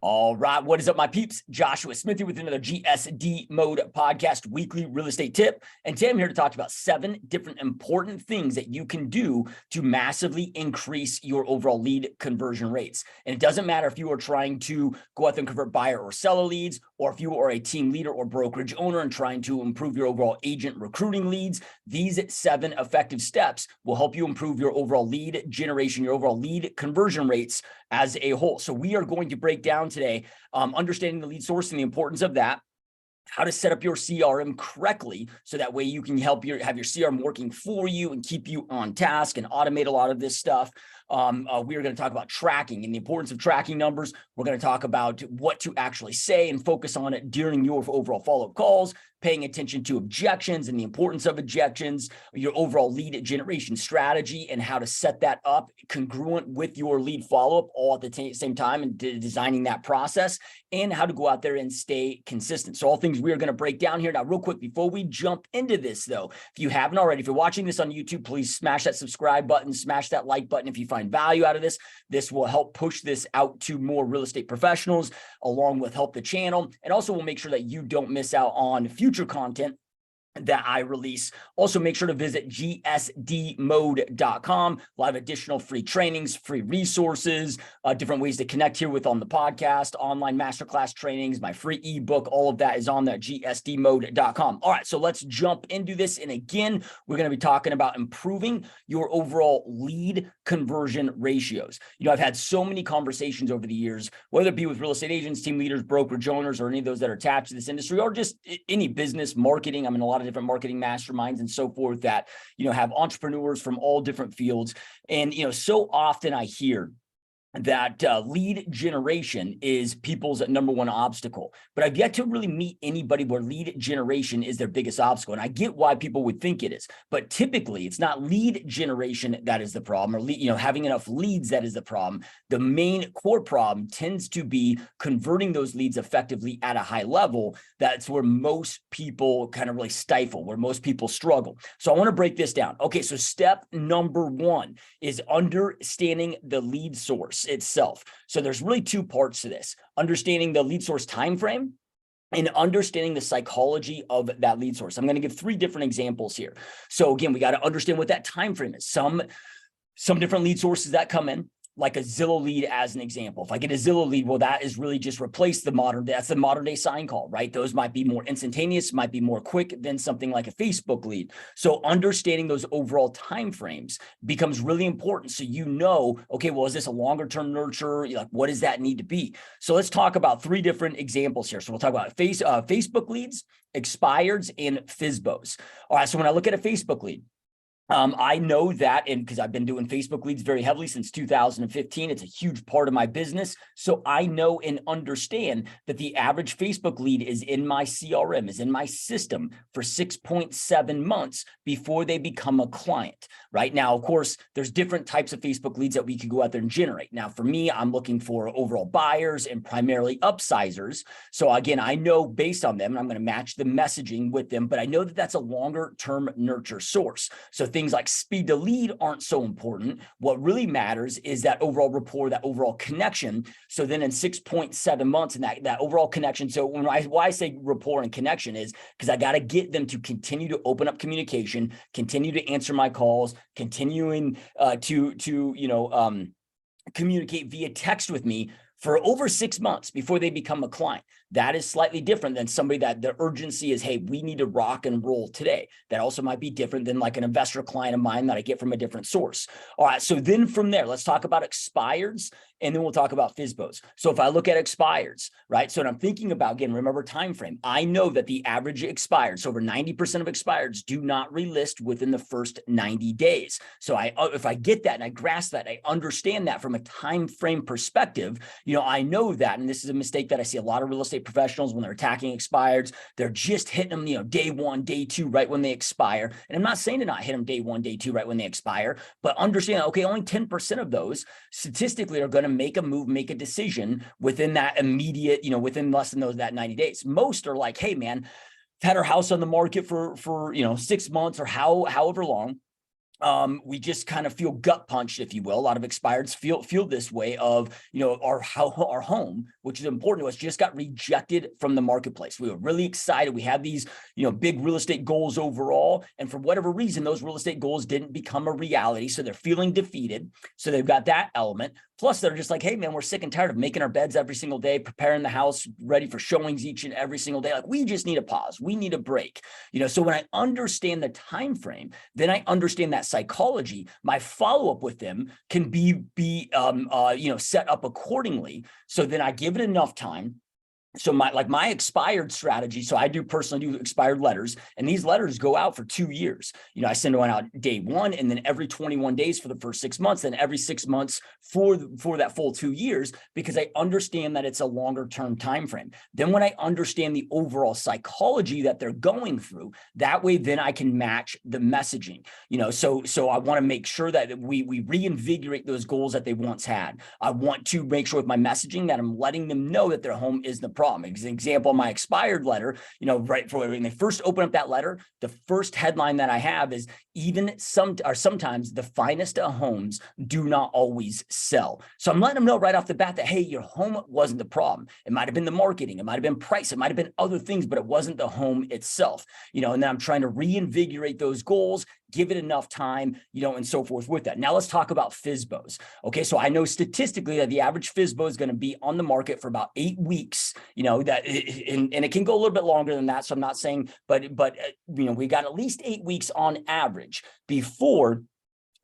All right. What is up, my peeps? Joshua Smith here with another GSD Mode podcast weekly real estate tip. And today I'm here to talk about 7 different important things that you can do to massively increase your overall lead conversion rates. And it doesn't matter if you are trying to go out there and convert buyer or seller leads, or if you are a team leader or brokerage owner and trying to improve your overall agent recruiting leads. These 7 effective steps will help you improve your overall lead generation, your overall lead conversion rates as a whole. So we are going to break down today, understanding the lead source and the importance of that, how to set up your CRM correctly, so that way you can have your CRM working for you and keep you on task and automate a lot of this stuff. We are going to talk about tracking and the importance of tracking numbers. We're going to talk about what to actually say and focus on it during your overall follow-up calls, paying attention to objections and the importance of objections, your overall lead generation strategy and how to set that up congruent with your lead follow-up all at the same time, and designing that process, and how to go out there and stay consistent. So all things we are going to break down here. Now, real quick, before we jump into this though, if you haven't already, if you're watching this on YouTube, please smash that subscribe button, smash that like button. If you find value out of this, this will help push this out to more real estate professionals, along with help the channel. And also will make sure that you don't miss out on future content that I release. Also, make sure to visit gsdmode.com. A lot of additional free trainings, free resources, different ways to connect here with on the podcast, online masterclass trainings, my free ebook, all of that is on that gsdmode.com. All right, so let's jump into this. And again, we're going to be talking about improving your overall lead conversion ratios. You know, I've had so many conversations over the years, whether it be with real estate agents, team leaders, brokerage owners, or any of those that are attached to this industry, or just any business marketing. I'm in a lot of different marketing masterminds and so forth that, you know, have entrepreneurs from all different fields. And, you know, so often I hear that lead generation is people's #1 obstacle, but I've yet to really meet anybody where lead generation is their biggest obstacle. And I get why people would think it is, but typically it's not lead generation that is the problem, or having enough leads that is the problem. The main core problem tends to be converting those leads effectively at a high level. That's where most people kind of really stifle, where most people struggle. So I want to break this down. Okay, so step #1 is understanding the lead source itself. So there's really 2 parts to this: understanding the lead source time frame and understanding the psychology of that lead source. I'm going to give 3 different examples here. So again, we got to understand what that time frame is. Some different lead sources that come in, like a Zillow lead as an example. If I get a Zillow lead, well, that is really just replace that's the modern day sign call, right? Those might be more instantaneous, might be more quick than something like a Facebook lead. So understanding those overall timeframes becomes really important. So you know, okay, well, is this a longer term nurture? Like, what does that need to be? So let's talk about 3 different examples here. So we'll talk about Facebook leads, expireds, and FSBOs. All right, so when I look at a Facebook lead, I know that, and because I've been doing Facebook leads very heavily since 2015, it's a huge part of my business. So I know and understand that the average Facebook lead is in my CRM, is in my system for 6.7 months before they become a client. Right now, of course, there's different types of Facebook leads that we could go out there and generate. Now, for me, I'm looking for overall buyers and primarily upsizers. So again, I know based on them, and I'm going to match the messaging with them, but I know that that's a longer term nurture source. So things like speed to lead aren't so important. What really matters is that overall rapport, that overall connection. So then in 6.7 months, and that overall connection. So why I say rapport and connection is because I got to get them to continue to open up communication, continue to answer my calls, continuing to communicate via text with me for over 6 months before they become a client. That is slightly different than somebody that the urgency is, hey, we need to rock and roll today. That also might be different than like an investor client of mine that I get from a different source. All right, so then from there, let's talk about expireds, and then we'll talk about FSBOs. So if I look at expireds, right? So when I'm thinking about, again, remember time frame, I know that the average expired, so over 90% of expireds do not relist within the first 90 days. So if I get that and I grasp that, I understand that from a time frame perspective, I know that, and this is a mistake that I see a lot of real estate professionals when they're attacking expireds, they're just hitting them, day 1, day 2, right when they expire. And I'm not saying to not hit them day 1, day 2, right when they expire, but understand, okay, only 10% of those statistically are going to make a move, make a decision within that immediate, within less than that 90 days. Most are like, hey man, I've had our house on the market for 6 months or however long. we just kind of feel gut punched, if you will. A lot of expireds feel this way of, our home, which is important to us, just got rejected from the marketplace. We were really excited. We had these, big real estate goals overall. And for whatever reason, those real estate goals didn't become a reality. So they're feeling defeated. So they've got that element. Plus, they're just like, hey, man, we're sick and tired of making our beds every single day, preparing the house, ready for showings each and every single day. Like, we just need a pause. We need a break. So when I understand the time frame, then I understand that psychology. My follow-up with them can be set up accordingly. So then I give it enough time. So my expired strategy. So I personally do expired letters, and these letters go out for 2 years. I send one out day one, and then every 21 days for the first 6 months, then every 6 months for that full 2 years, because I understand that it's a longer term time frame. Then when I understand the overall psychology that they're going through, that way then I can match the messaging. So I want to make sure that we reinvigorate those goals that they once had. I want to make sure with my messaging that I'm letting them know that their home is the problem. As an example, my expired letter, right for when they first open up that letter, the first headline that I have is sometimes the finest of homes do not always sell. So I'm letting them know right off the bat that, hey, your home wasn't the problem. It might've been the marketing, it might've been price, it might've been other things, but it wasn't the home itself, and then I'm trying to reinvigorate those goals, give it enough time, and so forth with that. Now let's talk about FSBOs. Okay, so I know statistically that the average FSBO is going to be on the market for about 8 weeks, and it can go a little bit longer than that. So I'm not saying, but we got at least 8 weeks on average before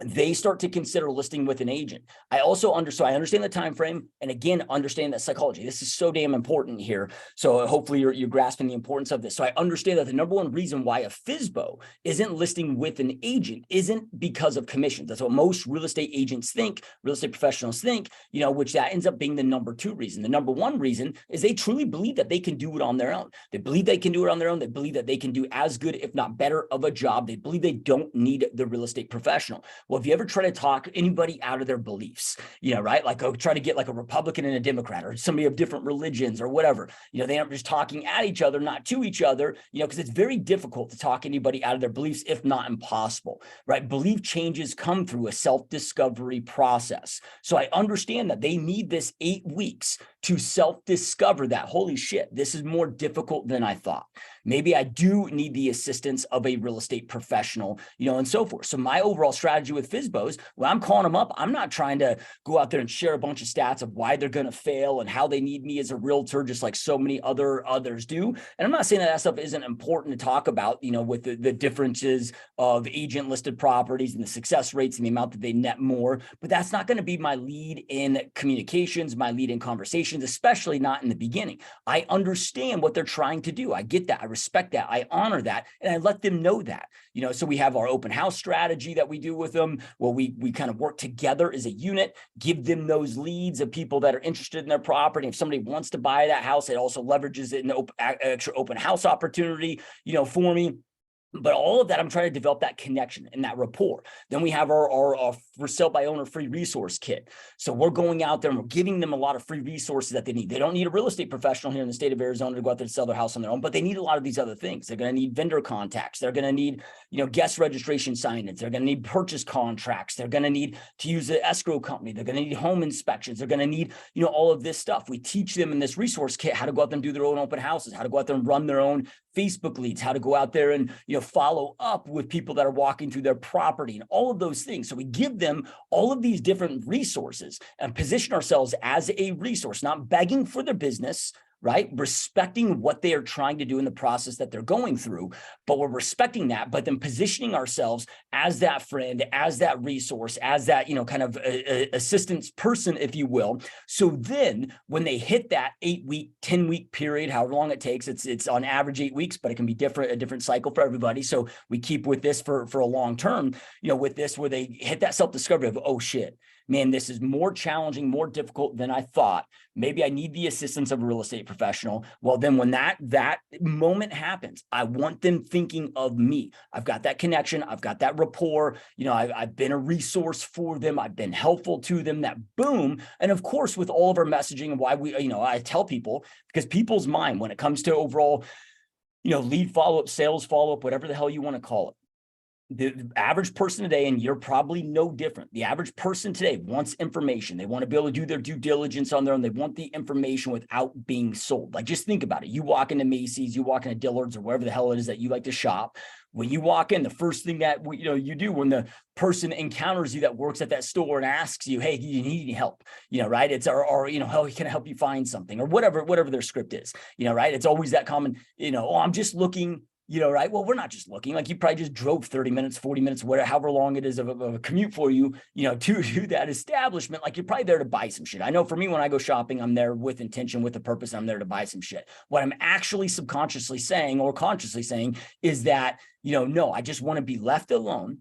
they start to consider listing with an agent. I understand the time frame, and again, understand that psychology. This is so damn important here. So hopefully you're grasping the importance of this. So I understand that the number one reason why a FSBO isn't listing with an agent isn't because of commissions. That's what most real estate agents think, real estate professionals think, which that ends up being the number two reason. The number one reason is they truly believe that they can do it on their own. They believe they can do it on their own. They believe that they can do as good, if not better, of a job. They believe they don't need the real estate professional. Well, if you ever try to talk anybody out of their beliefs, right? Like try to get like a Republican and a Democrat or somebody of different religions or whatever, they end up just talking at each other, not to each other, because it's very difficult to talk anybody out of their beliefs, if not impossible, right? Belief changes come through a self-discovery process. So I understand that they need this 8 weeks to self-discover that, holy shit, this is more difficult than I thought. Maybe I do need the assistance of a real estate professional, and so forth. So my overall strategy with FSBOs, when I'm calling them up, I'm not trying to go out there and share a bunch of stats of why they're going to fail and how they need me as a realtor, just like so many others do. And I'm not saying that stuff isn't important to talk about, with the differences of agent listed properties and the success rates and the amount that they net more, but that's not going to be my lead in communications, my lead in conversations, especially not in the beginning. I understand what they're trying to do. I get that. I respect that. I honor that. And I let them know that, so we have our open house strategy that we do with them. Well, we kind of work together as a unit, give them those leads of people that are interested in their property. If somebody wants to buy that house, it also leverages it in extra open house opportunity, for me. But all of that, I'm trying to develop that connection and that rapport. Then we have our for sale by owner free resource kit. So we're going out there and we're giving them a lot of free resources that they need. They don't need a real estate professional here in the state of Arizona to go out there and sell their house on their own, but they need a lot of these other things. They're going to need vendor contacts. They're going to need, guest registration sign-ins. They're going to need purchase contracts. They're going to need to use an escrow company. They're going to need home inspections. They're going to need, all of this stuff. We teach them in this resource kit how to go out there and do their own open houses, how to go out there and run their own Facebook leads, how to go out there and, follow up with people that are walking through their property and all of those things. So we give them all of these different resources and position ourselves as a resource, not begging for their business, right? Respecting what they are trying to do in the process that they're going through, but we're respecting that, but then positioning ourselves as that friend, as that resource, as that, kind of assistance person, if you will. So then when they hit that 8-week, 10-week period, however long it takes, it's on average 8 weeks, but it can be a different cycle for everybody. So we keep with this for a long term, with this, where they hit that self-discovery of, oh shit, man, this is more challenging, more difficult than I thought. Maybe I need the assistance of a real estate professional. Well, then when that moment happens, I want them thinking of me. I've got that connection. I've got that rapport. I've been a resource for them. I've been helpful to them, that boom. And of course, with all of our messaging and why I tell people, because people's mind, when it comes to overall, lead follow-up, sales follow-up, whatever the hell you want to call it, the average person today, and you're probably no different. The average person today wants information. They want to be able to do their due diligence on their own. They want the information without being sold. Like, just think about it. You walk into Macy's, you walk into Dillard's, or wherever the hell it is that you like to shop. When you walk in, the first thing that you do when the person encounters you that works at that store and asks you, "Hey, do you need any help?" Right? It's or how can I help you find something, or whatever their script is. Right? It's always that common. Oh, I'm just looking. Right? Well, we're not just looking. Like, you probably just drove 30 minutes, 40 minutes, whatever, however long it is of a commute for you, to that establishment. Like, you're probably there to buy some shit. I know for me, when I go shopping, I'm there with intention, with a purpose. I'm there to buy some shit. What I'm actually subconsciously saying or consciously saying is that, no, I just want to be left alone.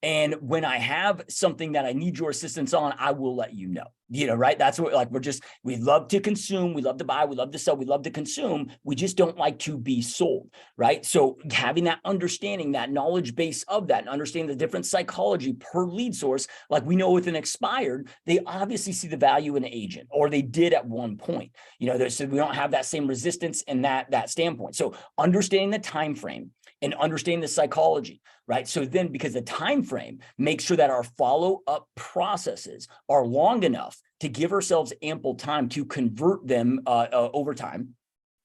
And when I have something that I need your assistance on, I will let you know, right? That's what, like, we love to consume, we love to buy, we love to sell, we love to consume. We just don't like to be sold, right? So having that understanding, that knowledge base of that, and understanding the different psychology per lead source, like we know with an expired, they obviously see the value in an agent, or they did at one point, so we don't have that same resistance in that standpoint. So understanding the time frame and understanding the psychology, right? So then, because the time frame makes sure that our follow-up processes are long enough to give ourselves ample time to convert them over time.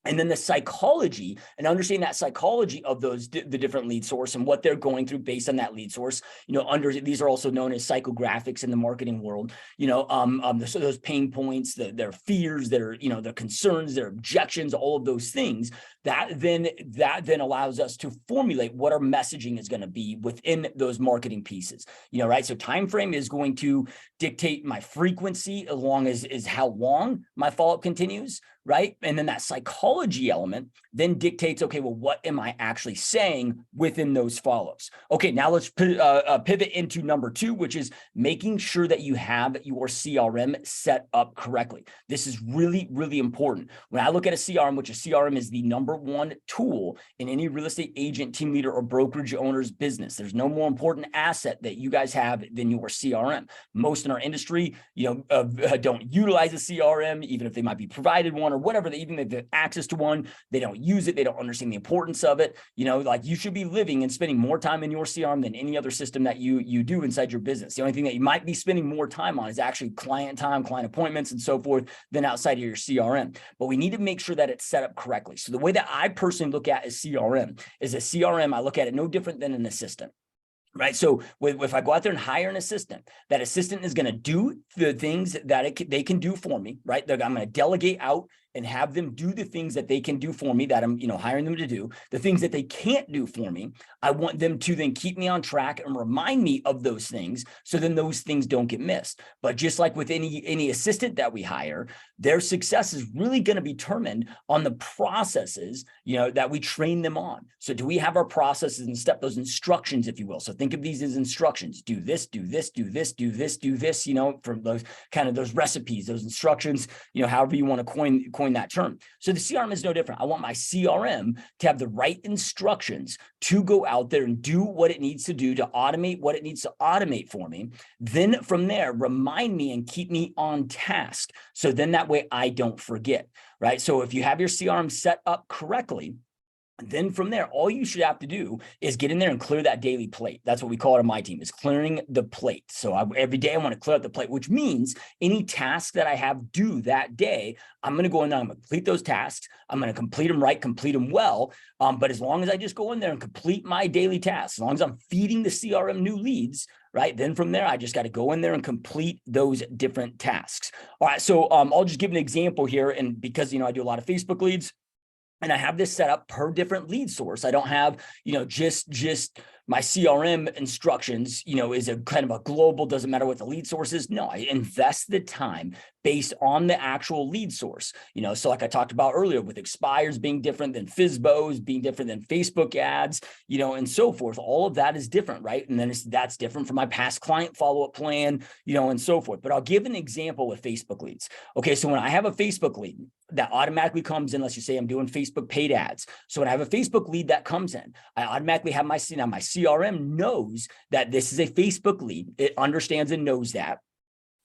And then the psychology, and understanding that psychology of the different lead source and what they're going through based on that lead source. These are also known as psychographics in the marketing world. So those pain points, their fears, their concerns, their objections, all of those things. That then allows us to formulate what our messaging is going to be within those marketing pieces. Right? So time frame is going to dictate my frequency, as long as how long my follow-up continues. Right? And then that psychology element then dictates, okay, well, what am I actually saying within those follow-ups? Okay, now let's pivot into number 2, which is making sure that you have your CRM set up correctly. This is really, really important. When I look at a CRM, which a CRM is the number 1 tool in any real estate agent, team leader, or brokerage owner's business. There's no more important asset that you guys have than your CRM. Most in our industry, don't utilize a CRM, even if they might be provided one, or whatever, even if they have access to one, they don't use it. They don't understand the importance of it. Like, you should be living and spending more time in your CRM than any other system that you do inside your business. The only thing that you might be spending more time on is actually client time, client appointments, and so forth, than outside of your CRM. But we need to make sure that it's set up correctly. So the way that I personally look at a CRM is a CRM, I look at it no different than an assistant. Right. So if I go out there and hire an assistant, that assistant is going to do the things that they can do for me. Right. I'm going to delegate out and have them do the things that they can do for me, that I'm, hiring them to do. The things that they can't do for me, I want them to then keep me on track and remind me of those things, so then those things don't get missed. But just like with any assistant that we hire, their success is really going to be determined on the processes, that we train them on. So do we have our processes and those instructions, if you will? So think of these as instructions. Do this, do this, do this, do this, do this, from those kind of those recipes, those instructions, however you want to coin that term. So the CRM is no different. I want my CRM to have the right instructions to go out there and do what it needs to do, to automate what it needs to automate for me. Then from there, remind me and keep me on task. So then that way I don't forget, right? So if you have your CRM set up correctly, then from there, all you should have to do is get in there and clear that daily plate. That's what we call it on my team, is clearing the plate. So every day I want to clear out the plate, which means any task that I have due that day, I'm going to go in there, I'm going to complete those tasks. I'm going to complete them right, complete them well. But as long as I just go in there and complete my daily tasks, as long as I'm feeding the CRM new leads, right, then from there, I just got to go in there and complete those different tasks. All right. So I'll just give an example here. And because, I do a lot of Facebook leads, and I have this set up per different lead source. I don't have, just my CRM instructions, is a kind of a global, doesn't matter what the lead source is. No, I invest the time based on the actual lead source. So like I talked about earlier, with expires being different than FSBOs, being different than Facebook ads, and so forth. All of that is different, right? And then that's different from my past client follow-up plan, and so forth. But I'll give an example with Facebook leads. Okay, so when I have a Facebook lead that automatically comes in, let's just say I'm doing Facebook paid ads. So when I have a Facebook lead that comes in, I automatically have my CRM knows that this is a Facebook lead. It understands and knows that.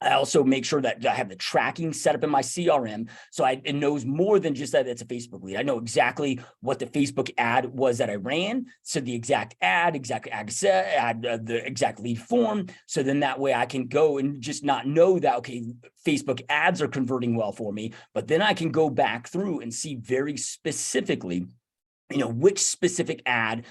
I also make sure that I have the tracking set up in my CRM. So it knows more than just that it's a Facebook lead. I know exactly what the Facebook ad was that I ran. So the exact ad, the exact lead form. So then that way I can go and just not know that, okay, Facebook ads are converting well for me, but then I can go back through and see very specifically, which specific ad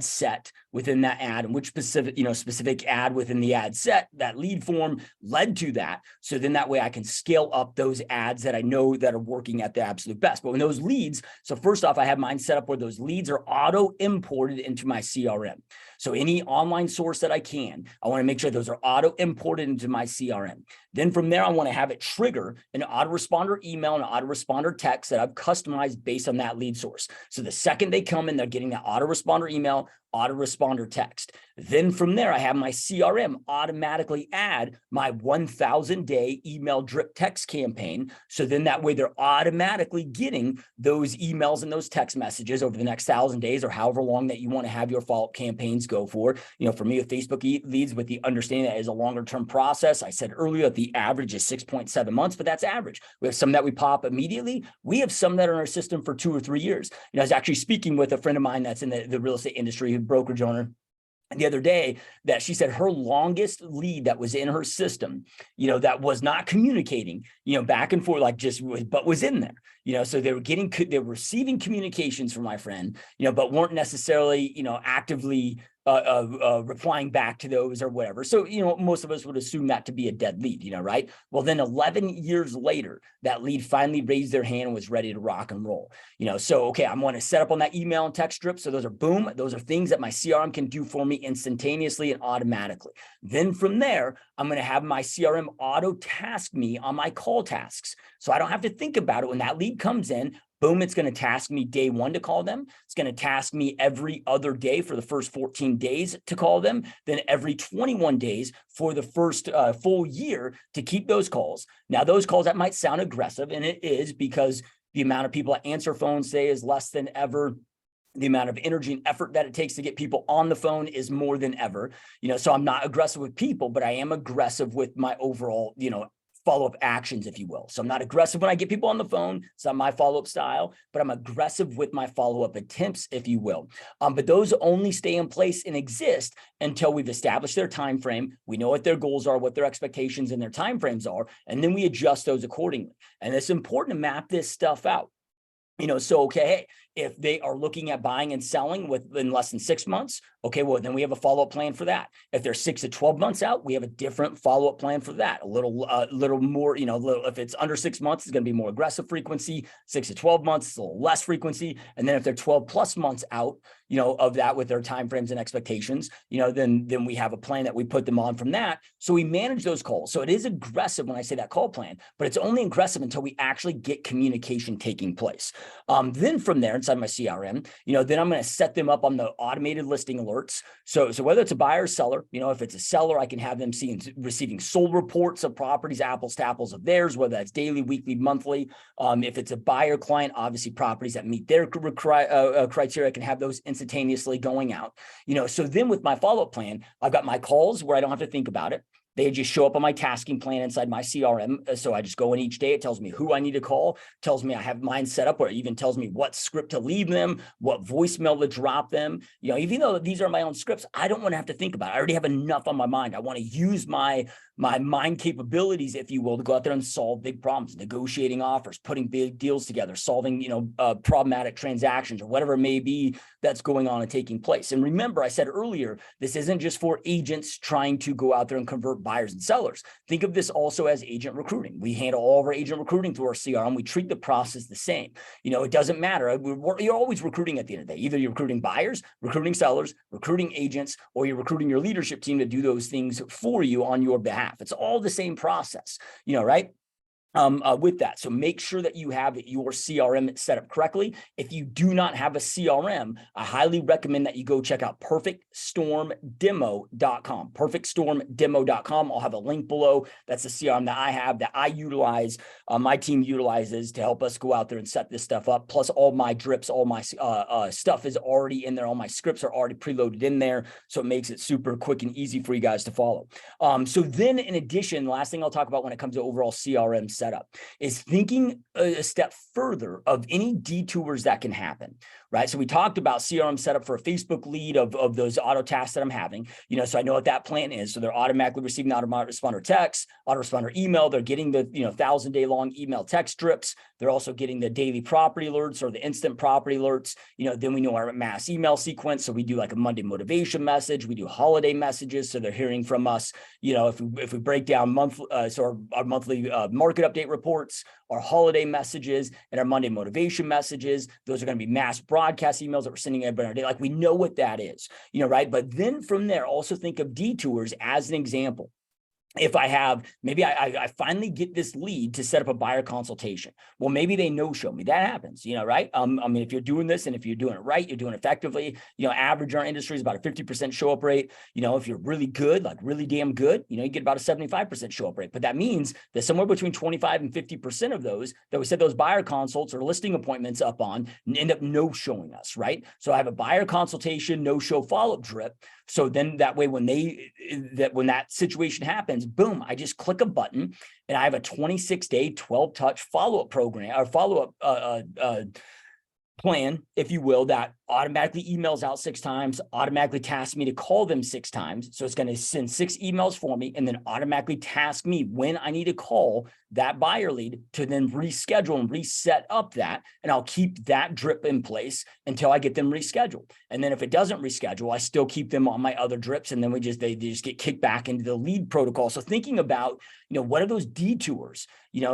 set within that ad, and which specific ad within the ad set, that lead form led to that. So then that way I can scale up those ads that I know that are working at the absolute best. But when those leads, so first off, I have mine set up where those leads are auto imported into my CRM. So any online source that I want to make sure those are auto imported into my CRM. Then from there, I want to have it trigger an autoresponder email and an autoresponder text that I've customized based on that lead source. So the second they come in, they're getting that autoresponder email, autoresponder text. Then from there, I have my CRM automatically add my 1,000-day email drip text campaign. So then that way they're automatically getting those emails and those text messages over the next 1,000 days or however long that you want to have your follow-up campaigns go for. For me with Facebook leads, with the understanding that is a longer term process. I said earlier that the average is 6.7 months, but that's average. We have some that we pop immediately. We have some that are in our system for 2 or 3 years. I was actually speaking with a friend of mine that's in the real estate industry, brokerage owner, the other day, that she said her longest lead that was in her system, that was not communicating, back and forth, but was in there, so they were receiving communications from my friend, but weren't necessarily, actively replying back to those or whatever. So, most of us would assume that to be a dead lead, right? Well, then 11 years later, that lead finally raised their hand and was ready to rock and roll, so, okay, I'm going to set up on that email and text strip. So those are things that my CRM can do for me instantaneously and automatically. Then from there, I'm going to have my CRM auto task me on my call tasks. So I don't have to think about it. When that lead comes in, boom, it's going to task me day 1 to call them. It's going to task me every other day for the first 14 days to call them. Then every 21 days for the first full year to keep those calls. Now, those calls, that might sound aggressive, and it is, because the amount of people that answer phones today is less than ever. The amount of energy and effort that it takes to get people on the phone is more than ever. So I'm not aggressive with people, but I am aggressive with my overall, follow-up actions, if you will. So I'm not aggressive when I get people on the phone. It's not my follow-up style, but I'm aggressive with my follow-up attempts, if you will. But those only stay in place and exist until we've established their time frame. We know what their goals are, what their expectations and their time frames are, and then we adjust those accordingly. And it's important to map this stuff out. So, okay, hey, if they are looking at buying and selling within less than 6 months, okay, well, then we have a follow-up plan for that. If they're 6 to 12 months out, we have a different follow-up plan for that. A little more, if it's under 6 months, it's going to be more aggressive frequency. 6 to 12 months, it's a little less frequency. And then if they're 12 plus months out, of that with their timeframes and expectations, then we have a plan that we put them on from that. So we manage those calls. So it is aggressive when I say that call plan, but it's only aggressive until we actually get communication taking place. Then from there, inside my CRM, then I'm going to set them up on the automated listing alerts. So whether it's a buyer or seller, if it's a seller, I can have them receiving sold reports of properties, apples to apples of theirs, whether that's daily, weekly, monthly. If it's a buyer client, obviously properties that meet their criteria, I can have those instantaneously going out. So then with my follow-up plan, I've got my calls where I don't have to think about it. They just show up on my tasking plan inside my CRM. So I just go in each day. It tells me who I need to call, tells me I have mine set up, or it even tells me what script to leave them, what voicemail to drop them. Even though these are my own scripts, I don't want to have to think about it. I already have enough on my mind. I want to use my mind capabilities, if you will, to go out there and solve big problems, negotiating offers, putting big deals together, solving, problematic transactions or whatever it may be that's going on and taking place. And remember, I said earlier, this isn't just for agents trying to go out there and convert buyers and sellers. Think of this also as agent recruiting. We handle all of our agent recruiting through our CRM. We treat the process the same. It doesn't matter. You're always recruiting at the end of the day. Either you're recruiting buyers, recruiting sellers, recruiting agents, or you're recruiting your leadership team to do those things for you on your behalf. It's all the same process, right? with that. So make sure that you have your CRM set up correctly. If you do not have a CRM, I highly recommend that you go check out perfectstormdemo.com, perfectstormdemo.com. I'll have a link below. That's the CRM that I have, that I utilize, my team utilizes to help us go out there and set this stuff up. Plus all my drips, all my stuff is already in there. All my scripts are already preloaded in there. So it makes it super quick and easy for you guys to follow. So then in addition, last thing I'll talk about when it comes to overall CRM setup is thinking a step further of any detours that can happen, right? So we talked about CRM setup for a Facebook lead of those auto tasks that I'm having, so I know what that plan is. So they're automatically receiving autoresponder text, autoresponder email. They're getting the 1,000-day long email text drips. They're also getting the daily property alerts or the instant property alerts. Then we know our mass email sequence. So we do like a Monday motivation message. We do holiday messages. So they're hearing from us, if we break down our monthly market update reports, our holiday messages, and our Monday motivation messages. Those are going to be mass broadcast emails that we're sending everybody our day. Like we know what that is, right? But then from there, also think of detours as an example. If I have, maybe I finally get this lead to set up a buyer consultation. Well, maybe they no-show me. That happens, right? I mean, if you're doing this and if you're doing it right, you're doing it effectively, average in our industry is about a 50% show up rate. If you're really good, like really damn good, you get about a 75% show up rate. But that means that somewhere between 25 and 50% of those that we set those buyer consults or listing appointments up on end up no-showing us, right? So I have a buyer consultation, no-show follow-up drip. So then that way, when that situation happens, boom, I just click a button and I have a 26-day, 12-touch follow-up program or follow-up plan, if you will, that automatically emails out 6 times, automatically tasks me to call them 6 times. So it's going to send 6 emails for me and then automatically task me when I need to call that buyer lead to then reschedule and reset up that. And I'll keep that drip in place until I get them rescheduled. And then if it doesn't reschedule, I still keep them on my other drips. And then they just get kicked back into the lead protocol. So thinking about, what are those detours?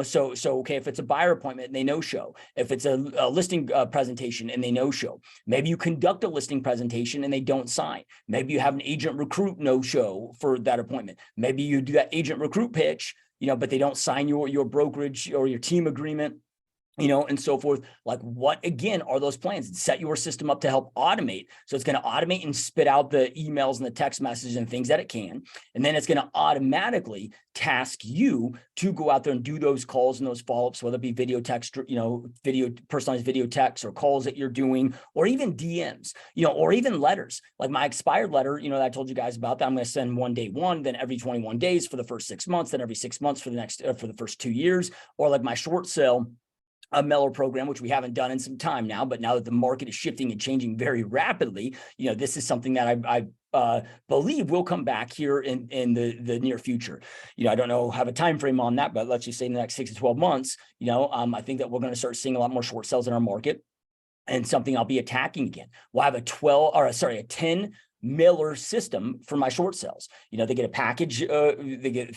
So okay, if it's a buyer appointment and they no-show, if it's a listing presentation and they no-show, maybe you conduct a listing presentation and they don't sign. Maybe you have an agent recruit no-show for that appointment. Maybe you do that agent recruit pitch, but they don't sign your brokerage or your team agreement, and so forth. Like what, again, are those plans? Set your system up to help automate. So it's going to automate and spit out the emails and the text messages and things that it can. And then it's going to automatically task you to go out there and do those calls and those follow-ups, whether it be video text, personalized video texts or calls that you're doing, or even DMs, or even letters. Like my expired letter, that I told you guys about, that I'm going to send one day one, then every 21 days for the first 6 months, then every 6 months for the first 2 years, or like my short sale a mailer program, which we haven't done in some time now, but now that the market is shifting and changing very rapidly, this is something that I believe will come back here in the near future. I don't know, have a time frame on that, but let's just say in the next 6 to 12 months, I think that we're going to start seeing a lot more short sales in our market, and something I'll be attacking again. We'll have a 10 mailer system for my short sales. They get a package, they get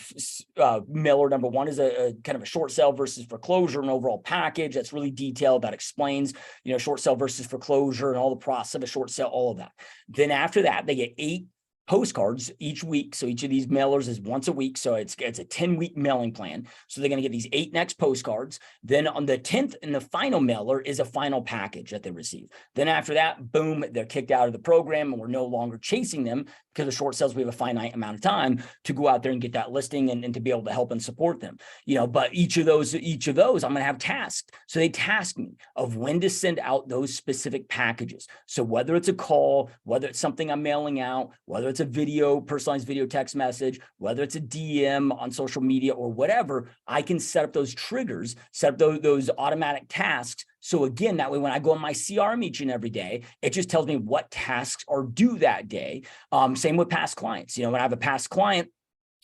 mailer number 1 is a kind of a short sale versus foreclosure, an overall package that's really detailed, that explains, short sale versus foreclosure and all the process of a short sale, all of that. Then after that, they get 8 postcards each week. So each of these mailers is once a week. So it's a 10-week mailing plan. So they're going to get these 8 next postcards. Then on the 10th and the final mailer is a final package that they receive. Then after that, boom, they're kicked out of the program and we're no longer chasing them, because of short sales, we have a finite amount of time to go out there and get that listing and to be able to help and support them. But each of those, I'm going to have tasked. So they task me of when to send out those specific packages. So whether it's a call, whether it's something I'm mailing out, whether it's a video, personalized video text message, whether it's a DM on social media or whatever, I can set up those triggers, set up those automatic tasks. So again, that way, when I go on my CRM each and every day, it just tells me what tasks are due that day. Same with past clients. When I have a past client,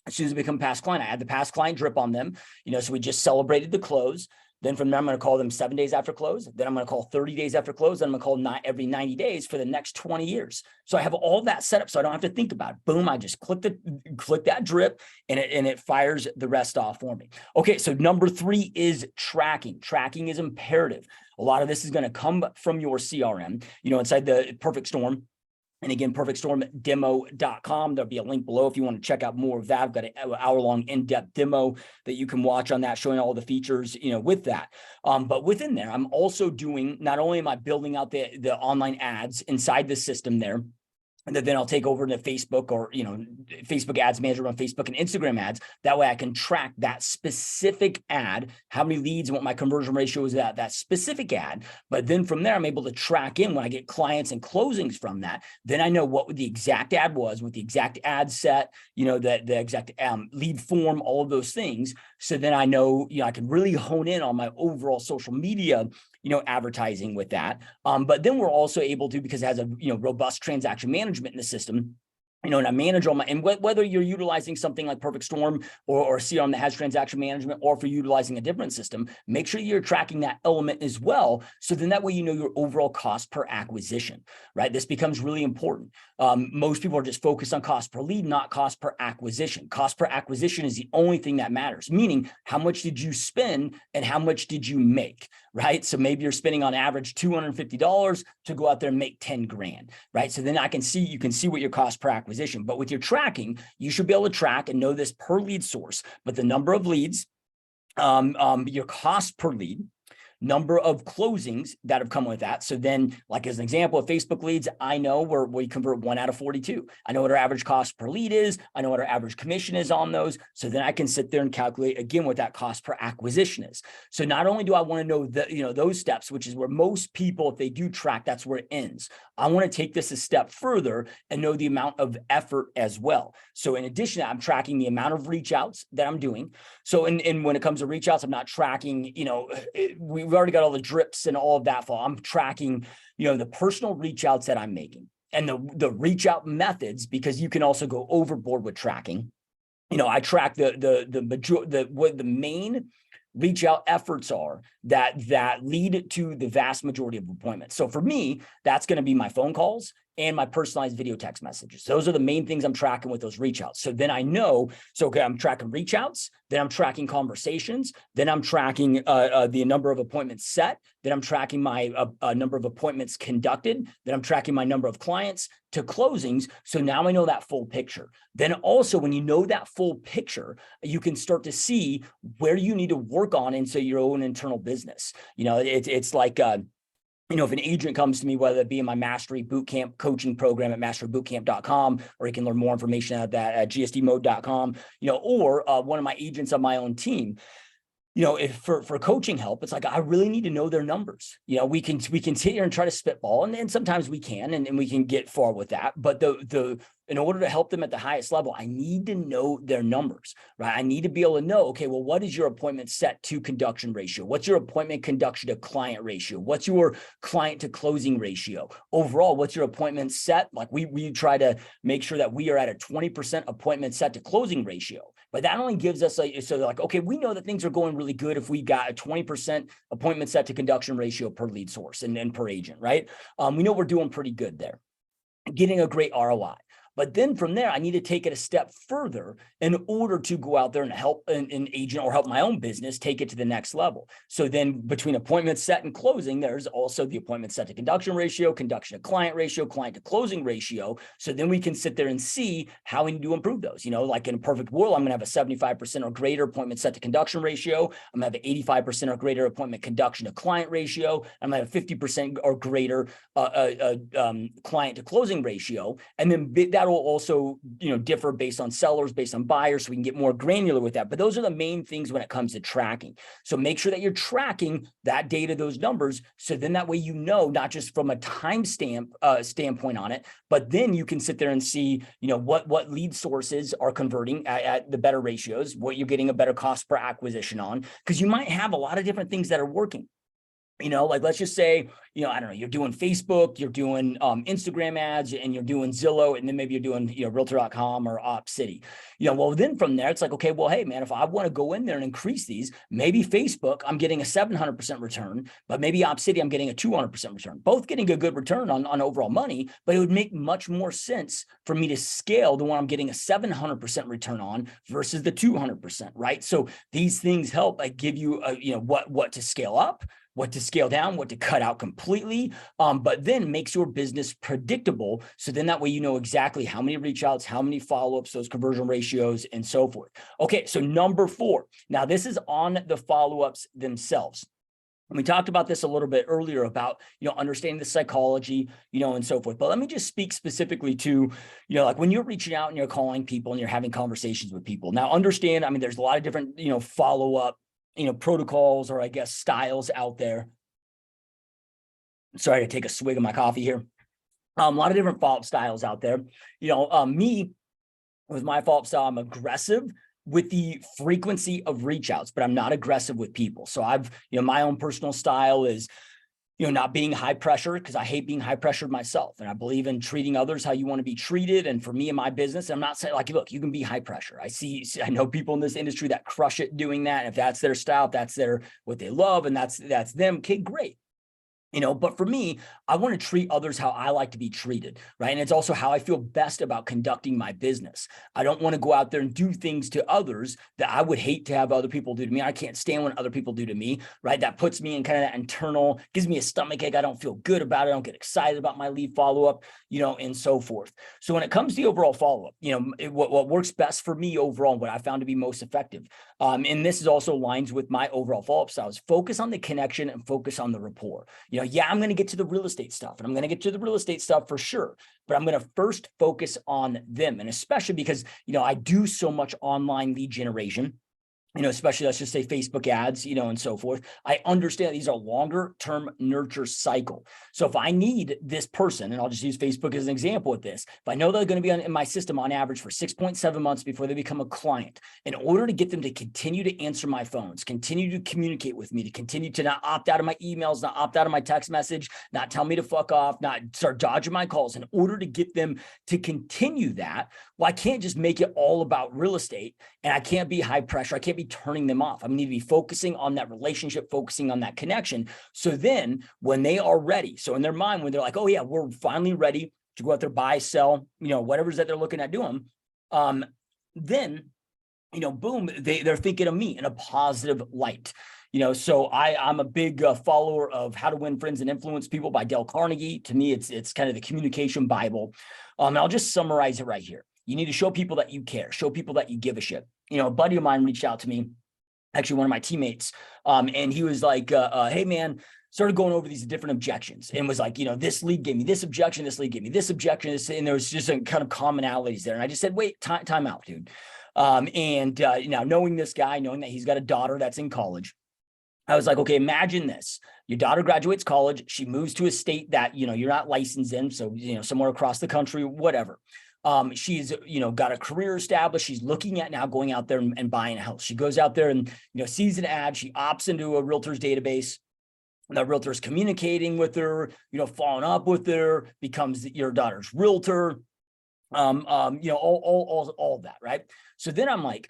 as soon as I become a past client, I add the past client drip on them. So we just celebrated the close. Then from there, I'm going to call them 7 days after close. Then I'm going to call 30 days after close. Then I'm going to call every 90 days for the next 20 years. So I have all that set up so I don't have to think about it. Boom, I just click that drip and it fires the rest off for me. Okay, so number 3 is tracking. Tracking is imperative. A lot of this is going to come from your CRM, inside the Perfect Storm. And again, perfectstormdemo.com. There'll be a link below if you want to check out more of that. I've got an hour-long in-depth demo that you can watch on that, showing all the features, with that. But within there, I'm also doing, not only am I building out the online ads inside the system there, and then I'll take over to Facebook or, Facebook ads manager on Facebook and Instagram ads. That way I can track that specific ad, how many leads and what my conversion ratio is that specific ad. But then from there, I'm able to track in when I get clients and closings from that. Then I know what the exact ad was, with the exact ad set, the exact lead form, all of those things. So then I know, I can really hone in on my overall social media advertising with that. But then we're also able to, because it has a robust transaction management in the system, and I manage all my, and whether you're utilizing something like Perfect Storm or a CRM that has transaction management, or if you're utilizing a different system, make sure you're tracking that element as well. So then that way, your overall cost per acquisition, right? This becomes really important. Most people are just focused on cost per lead, not cost per acquisition. Cost per acquisition is the only thing that matters, meaning how much did you spend and how much did you make, right? So maybe you're spending on average $250 to go out there and make 10 grand, right? So then you can see what your cost per acquisition. But with your tracking, you should be able to track and know this per lead source, but the number of leads, your cost per lead, number of closings that have come with that. So then, like as an example of Facebook leads, I know where we convert 1 out of 42. I know what our average cost per lead is. I know what our average commission is on those. So then I can sit there and calculate again what that cost per acquisition is. So not only do I want to know that, those steps, which is where most people, if they do track, that's where it ends. I want to take this a step further and know the amount of effort as well. So in addition, I'm tracking the amount of reach outs that I'm doing. So and when it comes to reach outs, I'm not tracking, we've already got all the drips and all of that. I'm tracking, the personal reach outs that I'm making and the reach out methods, because you can also go overboard with tracking. I track what the main reach out efforts are that lead to the vast majority of appointments. So for me, that's going to be my phone calls and my personalized video text messages. Those are the main things I'm tracking with those reach outs. So then I know, okay, I'm tracking reach outs, then I'm tracking conversations, then I'm tracking the number of appointments set, then I'm tracking my number of appointments conducted, then I'm tracking my number of clients to closings. So now I know that full picture. Then also, when you know that full picture, you can start to see where you need to work on into your own internal business. It's like, if an agent comes to me, whether it be in my Mastery Bootcamp coaching program at masterybootcamp.com, or you can learn more information at that at gsdmode.com, or one of my agents on my own team, if for coaching help, it's like, I really need to know their numbers. We can sit here and try to spitball, and sometimes we can, and we can get far with that. But in order to help them at the highest level, I need to know their numbers, right? I need to be able to know, okay, well, what is your appointment set to conduction ratio? What's your appointment conduction to client ratio? What's your client to closing ratio? Overall, what's your appointment set? Like we try to make sure that we are at a 20% appointment set to closing ratio. But that only gives us okay, we know that things are going really good if we got a 20% appointment set to conduction ratio per lead source and per agent, right? We know we're doing pretty good there, getting a great ROI. But then from there, I need to take it a step further in order to go out there and help an agent or help my own business take it to the next level. So then between appointment set and closing, there's also the appointment set to conduction ratio, conduction to client ratio, client to closing ratio. So then we can sit there and see how we need to improve those. Like in a perfect world, I'm going to have a 75% or greater appointment set to conduction ratio. I'm going to have an 85% or greater appointment conduction to client ratio. I'm going to have 50% or greater client to closing ratio. And then that will also, differ based on sellers, based on buyers, so we can get more granular with that. But those are the main things when it comes to tracking. So make sure that you're tracking that data, those numbers. So then that way, not just from a timestamp standpoint on it, but then you can sit there and see, what lead sources are converting at the better ratios, what you're getting a better cost per acquisition on, because you might have a lot of different things that are working. Like let's just say, I don't know, you're doing Facebook, you're doing Instagram ads, and you're doing Zillow, and then maybe you're doing, Realtor.com or OpCity. Well, then from there, it's like, okay, well, hey, man, if I want to go in there and increase these, maybe Facebook, I'm getting a 700% return, but maybe OpCity, I'm getting a 200% return. Both getting a good return on overall money, but it would make much more sense for me to scale the one I'm getting a 700% return on versus the 200%, right? So these things help give you, what to scale up, what to scale down, what to cut out completely, but then makes your business predictable. So then that way, you know exactly how many reach outs, how many follow-ups, those conversion ratios, and so forth. Okay, so number 4. Now this is on the follow-ups themselves. And we talked about this a little bit earlier about, understanding the psychology, and so forth. But let me just speak specifically to, like when you're reaching out and you're calling people and you're having conversations with people. Now, understand, I mean, there's a lot of different, follow-up, protocols, or I guess styles out there. Sorry to take a swig of my coffee here. A lot of different follow-up styles out there. Me, with my follow-up style, I'm aggressive with the frequency of reach outs, but I'm not aggressive with people. So I've, my own personal style is, not being high pressure, because I hate being high pressured myself. And I believe in treating others how you want to be treated. And for me and my business, I'm not saying like, look, you can be high pressure. I know people in this industry that crush it doing that. If that's their style, if that's what they love, and that's them, okay, great. But for me, I want to treat others how I like to be treated, right? And it's also how I feel best about conducting my business. I don't want to go out there and do things to others that I would hate to have other people do to me. I can't stand when other people do to me, right? That puts me in kind of that internal, gives me a stomach ache. I don't feel good about it. I don't get excited about my lead follow-up, and so forth. So when it comes to the overall follow-up, what works best for me overall, what I found to be most effective, and this is also aligns with my overall follow-up styles, focus on the connection and focus on the rapport. Yeah, I'm going to get to the real estate stuff, and I'm going to get to the real estate stuff for sure, but I'm going to first focus on them. And especially because, I do so much online lead generation, especially let's just say Facebook ads, and so forth. I understand these are longer term nurture cycle. So if I need this person, and I'll just use Facebook as an example with this, if I know they're going to be in my system on average for 6.7 months before they become a client, in order to get them to continue to answer my phones, continue to communicate with me, to continue to not opt out of my emails, not opt out of my text message, not tell me to fuck off, not start dodging my calls, in order to get them to continue that, well, I can't just make it all about real estate, and I can't be high pressure. I can't be turning them off. I need to be focusing on that relationship, focusing on that connection. So then when they are ready, so in their mind, when they're like, oh yeah, we're finally ready to go out there, buy, sell, whatever's that they're looking at doing, then, boom, they're thinking of me in a positive light. So I'm a big follower of How to Win Friends and Influence People by Dale Carnegie. To me, it's kind of the communication Bible. And I'll just summarize it right here. You need to show people that you care, show people that you give a shit. A buddy of mine reached out to me, actually one of my teammates, and he was like, hey man, started going over these different objections and was like, this lead gave me this objection, this lead gave me this objection, and there was just some kind of commonalities there. And I just said, wait, time out, dude. Now knowing this guy, knowing that he's got a daughter that's in college, I was like, okay, imagine this. Your daughter graduates college. She moves to a state that, you're not licensed in. So, somewhere across the country, whatever. She's, got a career established. She's looking at now going out there and buying a house. She goes out there and, sees an ad. She opts into a realtor's database. The realtor's communicating with her, following up with her, becomes your daughter's realtor. All of that, right? So then I'm like,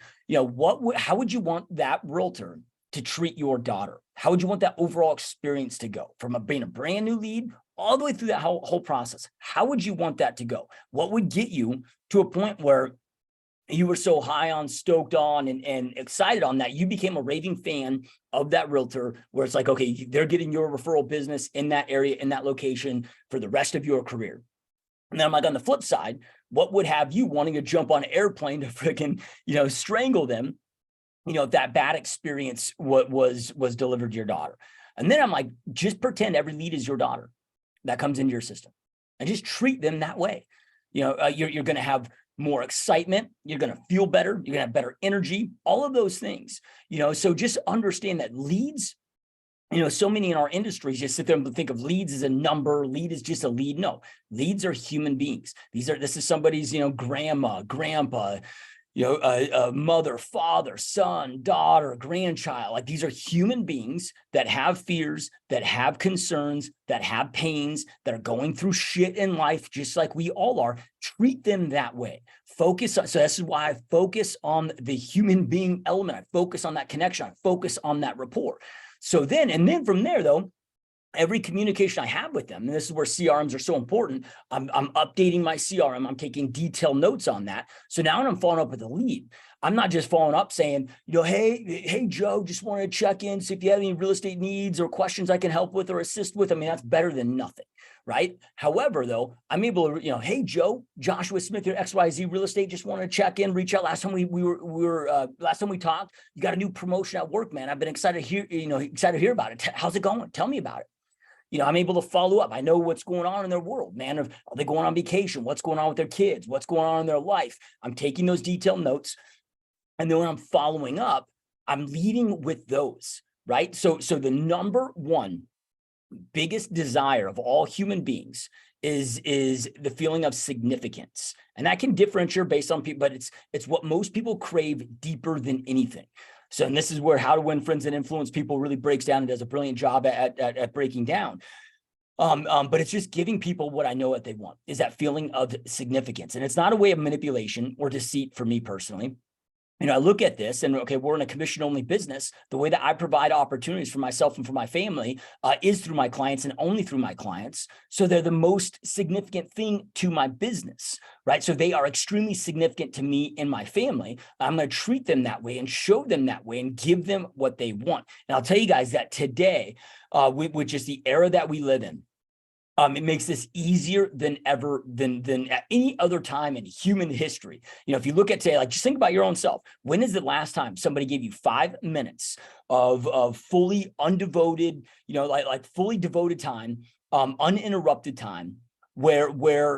how would you want that realtor to treat your daughter? How would you want that overall experience to go from being a brand new lead all the way through that whole process? How would you want that to go? What would get you to a point where you were so high on, stoked on, and excited on that you became a raving fan of that realtor, where it's like, okay, they're getting your referral business in that area, in that location for the rest of your career? And then I'm like, on the flip side, what would have you wanting to jump on an airplane to freaking, strangle them, if that bad experience was delivered to your daughter? And then I'm like, just pretend every lead is your daughter that comes into your system, and just treat them that way. You're going to have more excitement. You're going to feel better. You're going to have better energy, all of those things, so just understand that leads, so many in our industries just sit there and think of leads as a number. Lead is just a lead. No, leads are human beings. This is somebody's, grandma, grandpa, a mother, father, son, daughter, grandchild. Like, these are human beings that have fears, that have concerns, that have pains, that are going through shit in life, just like we all are. Treat them that way. Focus on, so this is why I focus on the human being element. I focus on that connection. I focus on that rapport. So then from there, though, every communication I have with them, and this is where CRMs are so important, I'm updating my CRM. I'm taking detailed notes on that. So now when I'm following up with a lead, I'm not just following up saying, hey, Joe, just wanted to check in, see if you have any real estate needs or questions I can help with or assist with. I mean, that's better than nothing, right? However, though, I'm able to, hey, Joe, Joshua Smith here, XYZ Real Estate, just wanted to check in, reach out. Last time last time we talked, you got a new promotion at work, man. I've been excited to hear, excited to hear about it. How's it going? Tell me about it. I'm able to follow up. I know what's going on in their world, man. Are they going on vacation? What's going on with their kids? What's going on in their life? I'm taking those detailed notes. And then when I'm following up, I'm leading with those, right? So the number one biggest desire of all human beings is the feeling of significance. And that can differentiate based on people, but it's what most people crave deeper than anything. So, and this is where How to Win Friends and Influence People really breaks down and does a brilliant job at breaking down. But it's just giving people what I know what they want, is that feeling of significance. And it's not a way of manipulation or deceit for me personally. I look at this and, okay, we're in a commission-only business. The way that I provide opportunities for myself and for my family is through my clients and only through my clients. So they're the most significant thing to my business, right? So they are extremely significant to me and my family. I'm going to treat them that way and show them that way and give them what they want. And I'll tell you guys that today, which is the era that we live in, it makes this easier than ever, than at any other time in human history. If you look at today, like just think about your own self. When is the last time somebody gave you 5 minutes of fully undevoted, like fully devoted time, uninterrupted time, where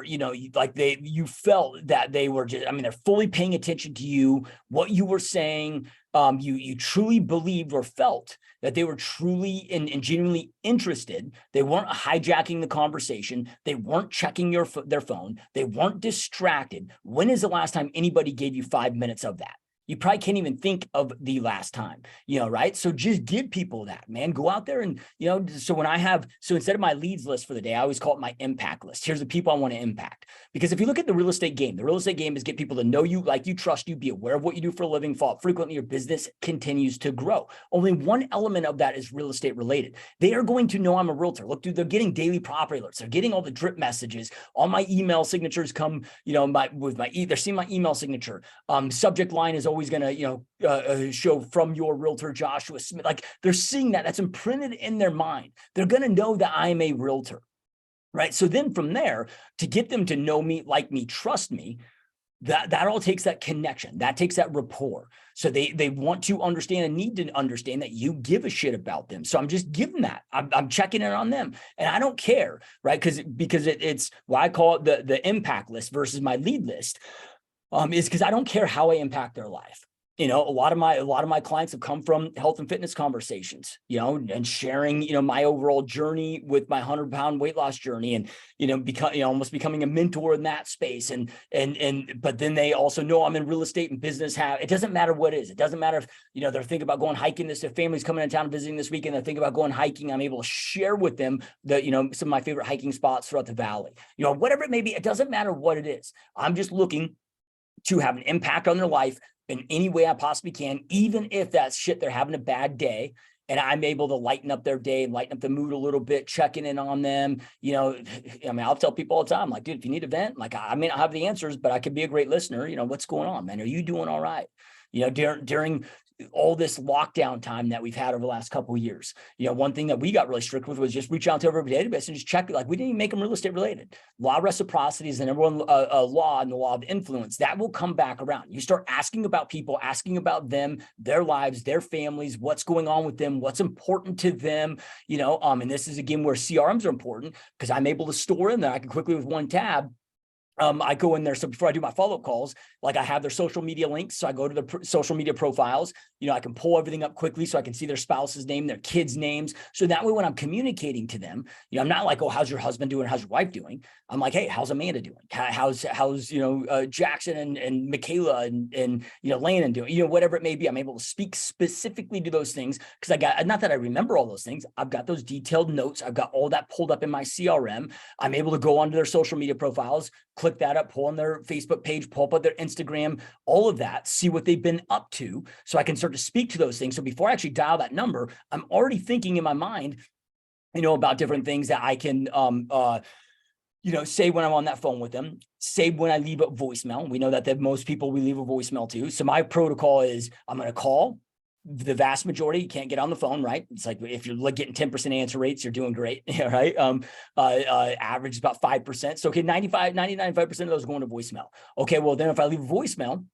you felt that they were just, they're fully paying attention to you, what you were saying. You truly believed or felt that they were truly and genuinely interested. They weren't hijacking the conversation. They weren't checking their phone. They weren't distracted. When is the last time anybody gave you 5 minutes of that? You probably can't even think of the last time, right? So just give people that, man. Go out there and, so instead of my leads list for the day, I always call it my impact list. Here's the people I want to impact. Because if you look at the real estate game is get people to know you, like you, trust you, be aware of what you do for a living, follow up frequently, your business continues to grow. Only one element of that is real estate related. They are going to know I'm a realtor. Look, dude, they're getting daily property alerts. They're getting all the drip messages. All my email signatures come, they're seeing my email signature. Subject line is always going to, show from your realtor, Joshua Smith. Like they're seeing that. That's imprinted in their mind. They're going to know that I'm a realtor, right? So then from there, to get them to know me, like me, trust me, that all takes that connection. That takes that rapport. So they want to understand and need to understand that you give a shit about them. So I'm just giving that. I'm checking in on them, and I don't care, right? Because it's why I call it the impact list versus my lead list. Is because I don't care how I impact their life. A lot of my clients have come from health and fitness conversations, and sharing, my overall journey with my 100-pound weight loss journey, and, almost becoming a mentor in that space. But then they also know I'm in real estate and business. It doesn't matter what it is. It doesn't matter if, they're thinking about going hiking their family's coming in town visiting this weekend. They're thinking about going hiking. I'm able to share with them some of my favorite hiking spots throughout the valley, whatever it may be. It doesn't matter what it is. I'm just looking to have an impact on their life in any way I possibly can, even if that shit, they're having a bad day, and I'm able to lighten up their day, lighten up the mood a little bit, checking in on them. I'll tell people all the time, like, dude, if you need a vent, like, I may not have the answers, but I could be a great listener. What's going on, man? Are you doing all right? During all this lockdown time that we've had over the last couple of years, one thing that we got really strict with was just reach out to every database and just check. Like, we didn't even make them real estate related. Law of reciprocity is the number one law, and the law of influence that will come back around. You start asking about people, asking about them, their lives, their families, what's going on with them, what's important to them, and this is again where CRMs are important, because I'm able to store in there. I can quickly with one tab. I go in there. So before I do my follow-up calls, like I have their social media links. So I go to the social media profiles, I can pull everything up quickly so I can see their spouse's name, their kids' names. So that way, when I'm communicating to them, I'm not like, oh, how's your husband doing? How's your wife doing? I'm like, hey, how's Amanda doing? How's Jackson and Michaela and Landon doing? Whatever it may be, I'm able to speak specifically to those things, because I got, not that I remember all those things. I've got those detailed notes. I've got all that pulled up in my CRM. I'm able to go onto their social media profiles, click that up, pull on their Facebook page, pull up their Instagram, all of that, see what they've been up to, so I can start to speak to those things. So before I actually dial that number, I'm already thinking in my mind, about different things that I can say when I'm on that phone with them, say when I leave a voicemail. We know that most people, we leave a voicemail to. So my protocol is I'm going to call. The vast majority, you can't get on the phone, right? It's like if you're getting 10% answer rates, you're doing great, right? Average is about 5%. So okay, 95% of those going to voicemail. Okay, well then if I leave a voicemail,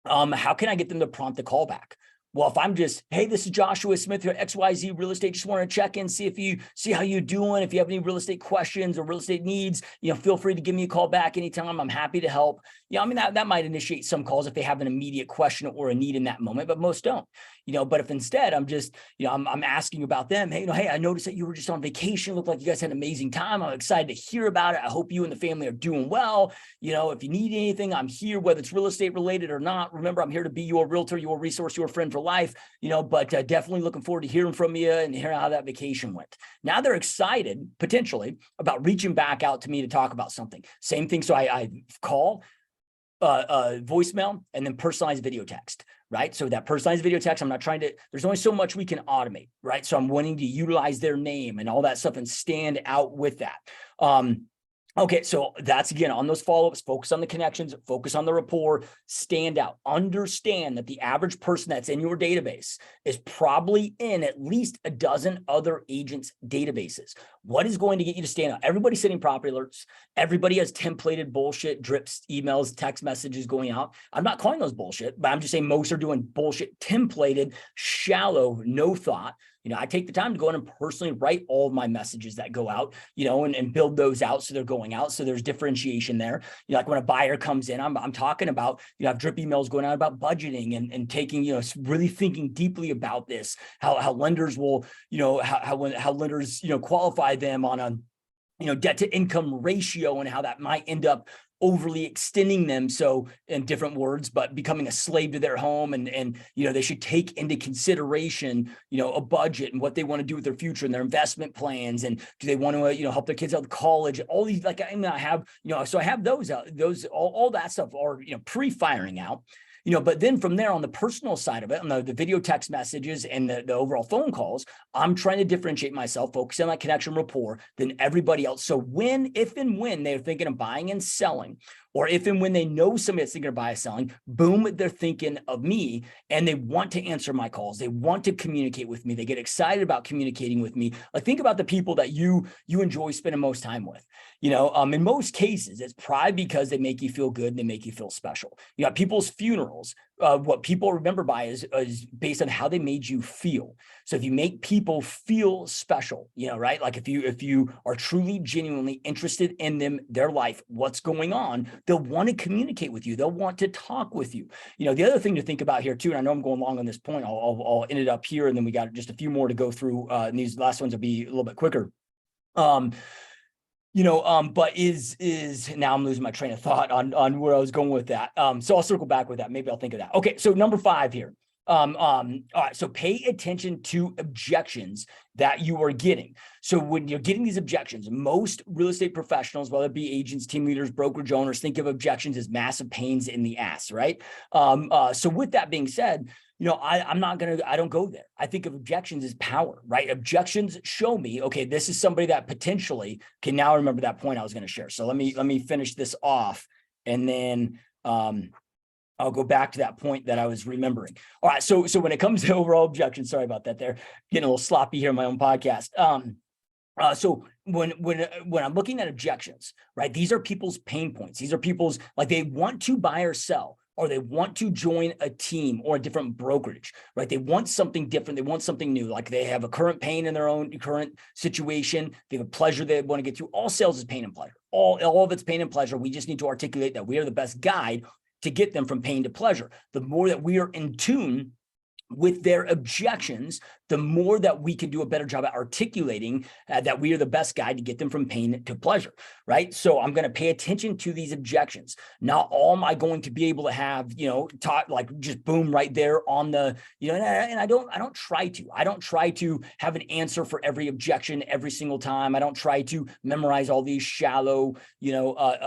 how can I get them to prompt the call back? Well, if I'm just, hey, this is Joshua Smith here at XYZ Real Estate, just want to check in, see how you're doing. If you have any real estate questions or real estate needs, feel free to give me a call back anytime. I'm happy to help. That might initiate some calls if they have an immediate question or a need in that moment, but most don't. But if instead I'm just, I'm asking about them, hey, I noticed that you were just on vacation. Looked like you guys had an amazing time. I'm excited to hear about it. I hope you and the family are doing well. If you need anything, I'm here, whether it's real estate related or not. Remember, I'm here to be your realtor, your resource, your friend for life, but definitely looking forward to hearing from you and hearing how that vacation went. Now they're excited potentially about reaching back out to me to talk about something. Same thing. So I call, voicemail, and then personalized video text, right? So that personalized video text, I'm not trying to, there's only so much we can automate, right? So I'm wanting to utilize their name and all that stuff and stand out with that. Okay, so that's again on those follow-ups, focus on the connections, focus on the rapport, stand out. Understand that the average person that's in your database is probably in at least a dozen other agents' databases. What is going to get you to stand out? Everybody's sending property alerts. Everybody has templated bullshit, drips, emails, text messages going out. I'm not calling those bullshit, but I'm just saying most are doing bullshit, templated, shallow, no thought. I take the time to go in and personally write all of my messages that go out, and build those out so they're going out. So there's differentiation there. Like when a buyer comes in, I'm talking about, I have drip emails going out about budgeting and taking, really thinking deeply about this, how lenders will, how lenders, qualify them on a, debt to income ratio and how that might end up overly extending them. So in different words, but becoming a slave to their home and they should take into consideration, a budget and what they want to do with their future and their investment plans. And do they want to, help their kids out with college, all these, I have, so I have those out, all that stuff are, pre-firing out. But then from there on the personal side of it, on the video text messages and the overall phone calls, I'm trying to differentiate myself, focus on my connection rapport than everybody else. So if and when they're thinking of buying and selling, or if and when they know somebody that's thinking of buying and selling, boom, they're thinking of me and they want to answer my calls. They want to communicate with me. They get excited about communicating with me. Like think about the people that you enjoy spending most time with. In most cases, it's probably because they make you feel good and they make you feel special. People's funerals, what people remember by is based on how they made you feel. So if you make people feel special, right? Like if you are truly, genuinely interested in them, their life, what's going on, they'll want to communicate with you. They'll want to talk with you. The other thing to think about here too, and I know I'm going long on this point, I'll end it up here, and then we got just a few more to go through. And these last ones will be a little bit quicker. But is now I'm losing my train of thought on where I was going with that. So I'll circle back with that. Maybe I'll think of that. Okay. So number 5 here. All right. So pay attention to objections that you are getting. So when you're getting these objections, most real estate professionals, whether it be agents, team leaders, brokerage owners, think of objections as massive pains in the ass, right? So with that being said, I don't go there. I think of objections as power, right? Objections show me, okay, this is somebody that potentially can now remember that point I was going to share. So let me finish this off, and then I'll go back to that point that I was remembering. All right. So when it comes to overall objections, sorry about that there, getting a little sloppy here in my own podcast. So when I'm looking at objections, right, these are people's pain points. These are people's, like, they want to buy or sell, or they want to join a team or a different brokerage, right? They want something different. They want something new. Like they have a current pain in their own current situation. They have a pleasure they want to get to. All sales is pain and pleasure. All of it's pain and pleasure. We just need to articulate that we are the best guide to get them from pain to pleasure. The more that we are in tune with their objections, the more that we can do a better job at articulating that we are the best guide to get them from pain to pleasure, right? So I'm going to pay attention to these objections. Not all am I going to be able to have, talk like just boom right there on the, and I don't try to have an answer for every objection every single time. I don't try to memorize all these shallow,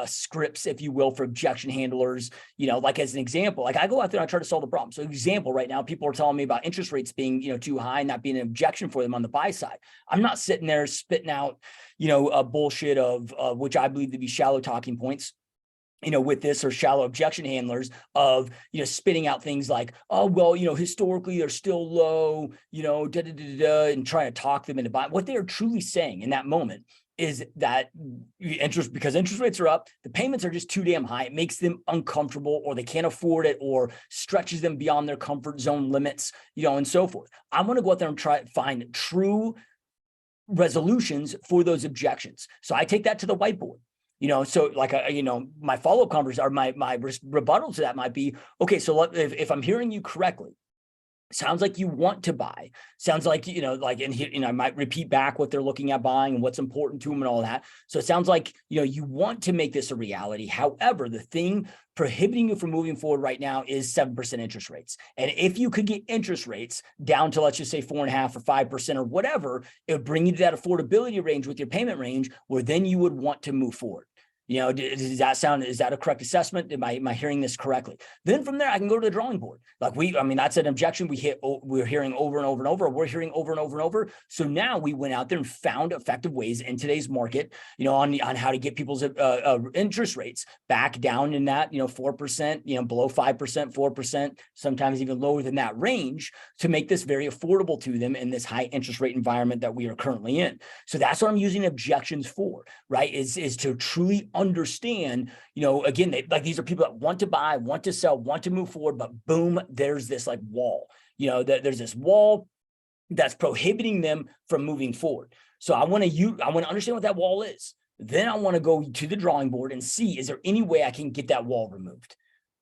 scripts, if you will, for objection handlers. Like as an example, like I go out there and I try to solve the problem. So example, right now, people are telling telling me about interest rates being, too high and that being an objection for them on the buy side. I'm not sitting there spitting out, a bullshit of which I believe to be shallow talking points, with this, or shallow objection handlers of, spitting out things like, oh, well, historically they're still low, and trying to talk them into buying. What they are truly saying in that moment is that because interest rates are up, the payments are just too damn high. It makes them uncomfortable, or they can't afford it, or stretches them beyond their comfort zone limits, and so forth. I want to go out there and try to find true resolutions for those objections. So I take that to the whiteboard. So like, my follow-up conversation, or my rebuttal to that might be, okay, so if I'm hearing you correctly, sounds like you want to buy, sounds like, I might repeat back what they're looking at buying and what's important to them and all that. So it sounds like, you want to make this a reality. However, the thing prohibiting you from moving forward right now is 7% interest rates. And if you could get interest rates down to, let's just say 4.5% or 5% or whatever, it would bring you to that affordability range with your payment range, where then you would want to move forward. Does that sound, is that a correct assessment? Am I hearing this correctly? Then from there, I can go to the drawing board. That's an objection we're hearing over and over and over. We're hearing over and over and over. So now we went out there and found effective ways in today's market, on how to get people's interest rates back down in that, 4%, below 5%, 4%, sometimes even lower than that range, to make this very affordable to them in this high interest rate environment that we are currently in. So that's what I'm using objections for, right? Is to truly understand, again, these are people that want to buy, want to sell, want to move forward, but boom, there's this wall, there's this wall that's prohibiting them from moving forward. So I want to understand what that wall is. Then I want to go to the drawing board and see, is there any way I can get that wall removed?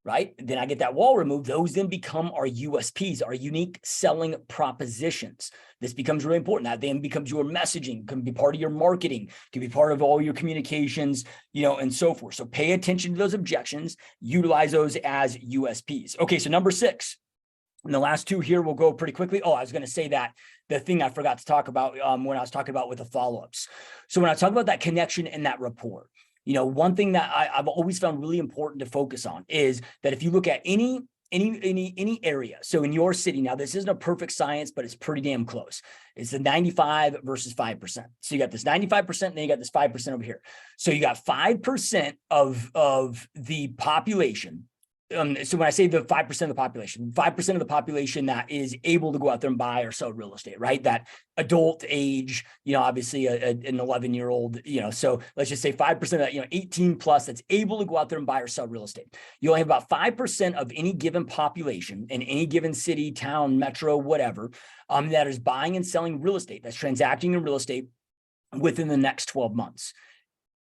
Right? Then I get that wall removed. Those then become our USPs, our unique selling propositions. This becomes really important. That then becomes your messaging, can be part of your marketing, can be part of all your communications, and so forth. So pay attention to those objections, utilize those as USPs. Okay, so number 6. And the last 2 here will go pretty quickly. Oh, I was going to say that the thing I forgot to talk about when I was talking about with the follow-ups. So when I talk about that connection and that rapport, one thing that I've always found really important to focus on is that if you look at any area, so in your city, now this isn't a perfect science, but it's pretty damn close. It's the 95 versus 5%. So you got this 95%, and then you got this 5% over here. So you got 5% of the population. So when I say the 5% of the population, 5% of the population that is able to go out there and buy or sell real estate, right? That adult age, obviously an 11-year-old, so let's just say 5% of that, 18 plus, that's able to go out there and buy or sell real estate. You only have about 5% of any given population in any given city, town, metro, whatever, that is buying and selling real estate, that's transacting in real estate within the next 12 months.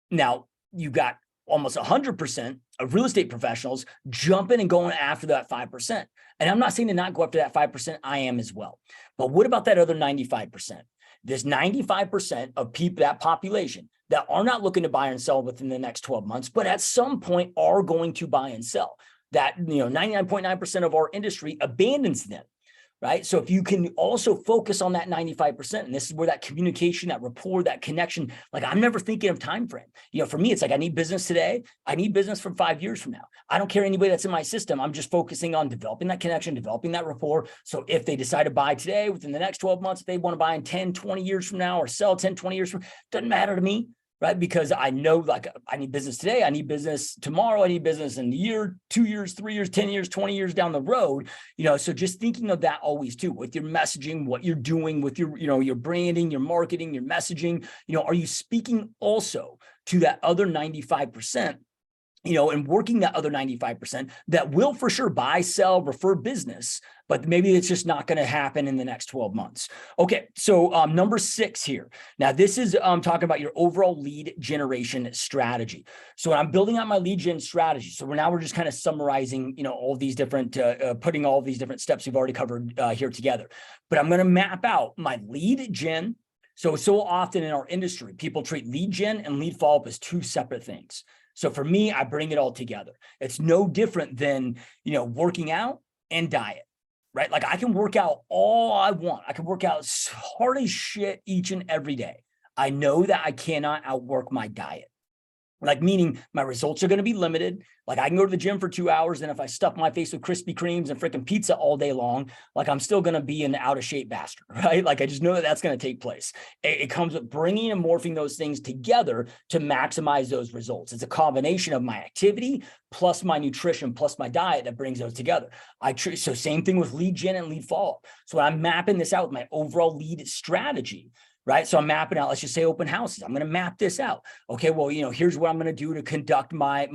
Now, you've got almost 100% of real estate professionals jumping and going after that 5%. And I'm not saying to not go after that 5%, I am as well. But what about that other 95%? This 95% of people, that population, that are not looking to buy and sell within the next 12 months, but at some point are going to buy and sell. That 99.9% of our industry abandons them. Right. So if you can also focus on that 95%, and this is where that communication, that rapport, that connection, I'm never thinking of time frame. For me, it's I need business today. I need business from 5 years from now. I don't care anybody that's in my system. I'm just focusing on developing that connection, developing that rapport. So if they decide to buy today, within the next 12 months, if they want to buy in 10, 20 years from now, or sell 10, 20 years from, doesn't matter to me. Right? Because I know I need business today. I need business tomorrow. I need business in a year, 2 years, 3 years, 10 years, 20 years down the road. So just thinking of that always too, with your messaging, what you're doing with your, your branding, your marketing, your messaging, are you speaking also to that other 95%? And working that other 95% that will for sure buy, sell, refer business, but maybe it's just not going to happen in the next 12 months. Okay, so number 6 here. Now, this is talking about your overall lead generation strategy. So when I'm building out my lead gen strategy, so we're just kind of summarizing, all these different, putting all these different steps we've already covered here together. But I'm going to map out my lead gen. So often in our industry, people treat lead gen and lead follow-up as 2 separate things. So for me, I bring it all together. It's no different than, working out and diet, right? I can work out all I want. I can work out as hard as shit each and every day. I know that I cannot outwork my diet. Like, meaning my results are going to be limited. Like, I can go to the gym for 2 hours, and if I stuff my face with Krispy Kremes and freaking pizza all day long, like, I'm still going to be an out of shape bastard, right? Like, I just know that that's going to take place. It comes with bringing and morphing those things together to maximize those results. It's a combination of my activity plus my nutrition plus my diet that brings those together. So same thing with lead gen and lead follow-up. So when I'm mapping this out with my overall lead strategy, right? So I'm mapping out, let's just say open houses. I'm going to map this out. Okay, well, here's what I'm going to do to conduct my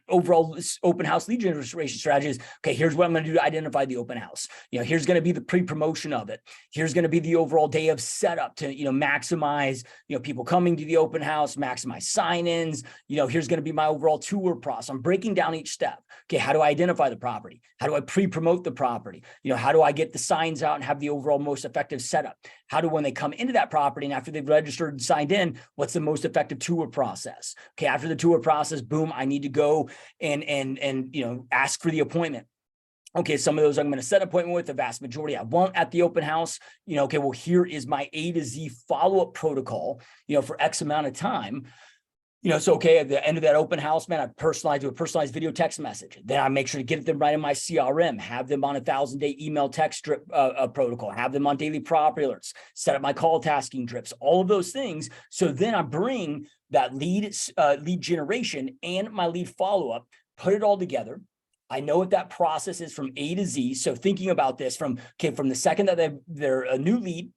overall open house lead generation strategies. Okay, here's what I'm going to do to identify the open house. Here's going to be the pre-promotion of it. Here's going to be the overall day of setup to, maximize, people coming to the open house, maximize sign-ins. Here's going to be my overall tour process. I'm breaking down each step. Okay, how do I identify the property? How do I pre-promote the property? How do I get the signs out and have the overall most effective setup? How do, when they come into that property and after they've registered and signed in, what's the most effective tour process? Okay, after the tour process, boom, I need to go and ask for the appointment. Okay, some of those I'm going to set an appointment with, the vast majority I won't at the open house. Okay, well, here is my A to Z follow-up protocol, for X amount of time. So, okay, at the end of that open house, man, do a personalized video text message. Then I make sure to get them right in my CRM, have them on a 1,000-day email text drip protocol, have them on daily property alerts, set up my call tasking drips, all of those things. So then I bring that lead generation and my lead follow-up, put it all together. I know what that process is from A to Z. So thinking about this from the second that they're a new lead,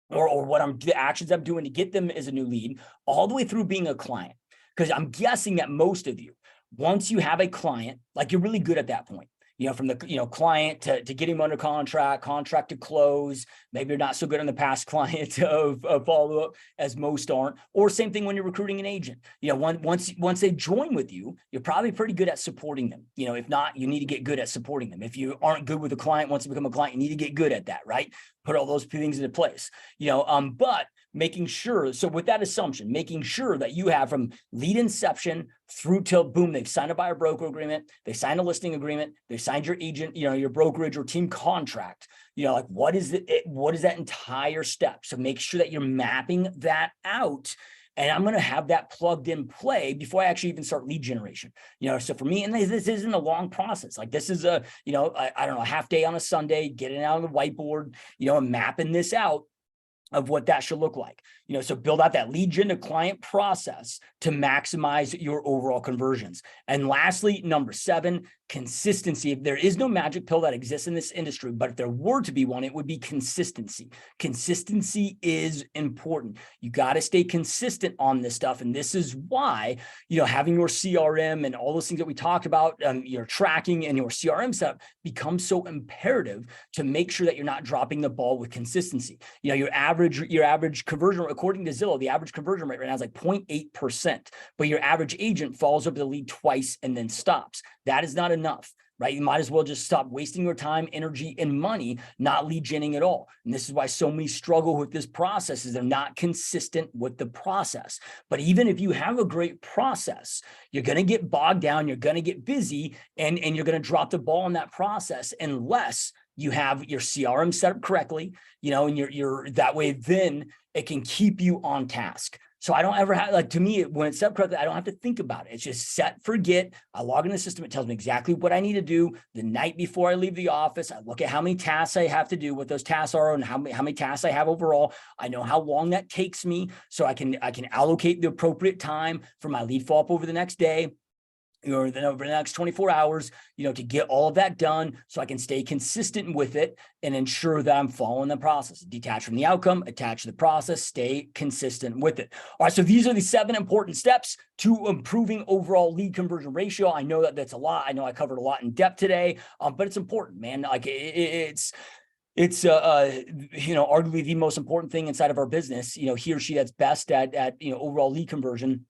or the actions I'm doing to get them as a new lead, all the way through being a client. Because I'm guessing that most of you, once you have a client, like, you're really good at that point, from the, client to getting them under contract to close. Maybe you're not so good on the past client of follow-up as most aren't, or same thing when you're recruiting an agent. Once they join with you, you're probably pretty good at supporting them. If not, you need to get good at supporting them. If you aren't good with a client, once you become a client, you need to get good at that, right? Put all those things into place, but making sure, so with that assumption, making sure that you have from lead inception through till boom, they've signed a buyer broker agreement, they signed a listing agreement, they signed your agent, your brokerage or team contract, like, what is that entire step? So make sure that you're mapping that out. And I'm going to have that plugged in play before I actually even start lead generation. So for me, and this isn't a long process. Like, this is a, I don't know, a half day on a Sunday, getting out on the whiteboard, and mapping this out of what that should look like. So build out that lead gen to client process to maximize your overall conversions. And lastly, number 7, consistency. There is no magic pill that exists in this industry, but if there were to be one, it would be consistency. Consistency is important. You got to stay consistent on this stuff. And this is why, having your CRM and all those things that we talked about, your tracking and your CRM setup becomes so imperative to make sure that you're not dropping the ball with consistency. Your average conversion, according to Zillow, the average conversion rate right now is like 0.8%, but your average agent follows up the lead twice and then stops. That is not enough, right? You might as well just stop wasting your time, energy, and money not lead genning at all. And this is why so many struggle with this process, is they're not consistent with the process. But even if you have a great process, you're going to get bogged down, you're going to get busy, and you're going to drop the ball in that process unless you have your CRM set up correctly, and you're that way, then it can keep you on task. So I don't ever have, like, to me, when it's set up correctly, I don't have to think about it. It's just set, forget. I log in the system. It tells me exactly what I need to do the night before I leave the office. I look at how many tasks I have to do, what those tasks are, and how many tasks I have overall. I know how long that takes me, so I can allocate the appropriate time for my lead follow-up over the next day, or then over the next 24 hours, to get all of that done so I can stay consistent with it and ensure that I'm following the process. Detach from the outcome, attach to the process, stay consistent with it. All right, so these are the 7 important steps to improving overall lead conversion ratio. I know that that's a lot. I know I covered a lot in depth today, but it's important, man. Like, it's arguably the most important thing inside of our business. He or she that's best at overall lead conversion,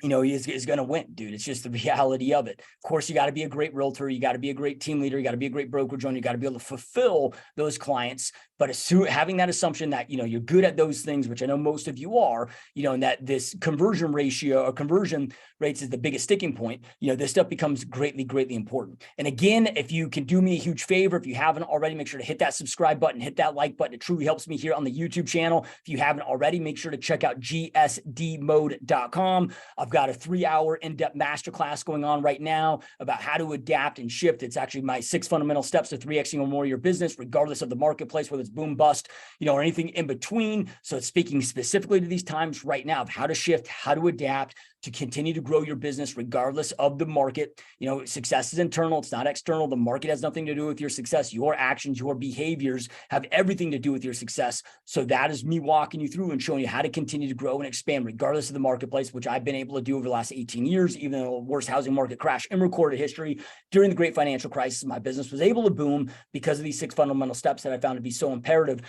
is going to win, dude. It's just the reality of it. Of course, you got to be a great realtor. You got to be a great team leader. You got to be a great brokerage owner. You got to be able to fulfill those clients. But having that assumption that, you're good at those things, which I know most of you are, and that this conversion ratio or conversion rates is the biggest sticking point, this stuff becomes greatly, greatly important. And again, if you can do me a huge favor, if you haven't already, make sure to hit that subscribe button, hit that like button. It truly helps me here on the YouTube channel. If you haven't already, make sure to check out gsdmode.com. I've got a 3-hour in-depth masterclass going on right now about how to adapt and shift. It's actually my 6 fundamental steps to 3xing or more your business, regardless of the marketplace, whether it's boom, bust, or anything in between. So it's speaking specifically to these times right now of how to shift, how to adapt, to continue to grow your business regardless of the market. Success is internal, it's not external. The market has nothing to do with your success. Your actions, your behaviors have everything to do with your success. So that is me walking you through and showing you how to continue to grow and expand regardless of the marketplace, which I've been able to do over the last 18 years, even in the worst housing market crash in recorded history. During the great financial crisis, my business was able to boom because of these 6 fundamental steps that I found to be so imperative.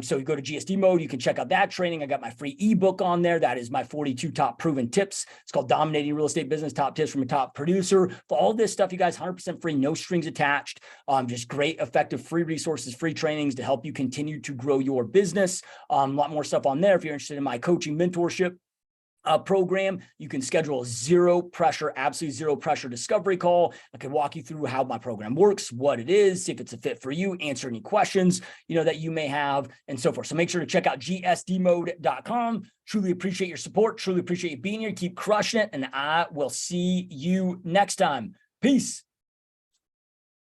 So you go to GSD mode, you can check out that training. I got my free ebook on there. That is my 42 top proven tips. It's called Dominating Real Estate Business, Top Tips from a Top Producer. For all this stuff, you guys, 100% free, no strings attached. Just great, effective, free resources, free trainings to help you continue to grow your business. A lot more stuff on there. If you're interested in my coaching mentorship program, you can schedule a zero pressure, absolutely zero pressure discovery call. I can walk you through how my program works, what it is, see if it's a fit for you, answer any questions, that you may have, and so forth. So make sure to check out gsdmode.com. Truly appreciate your support. Truly appreciate you being here. Keep crushing it. And I will see you next time. Peace.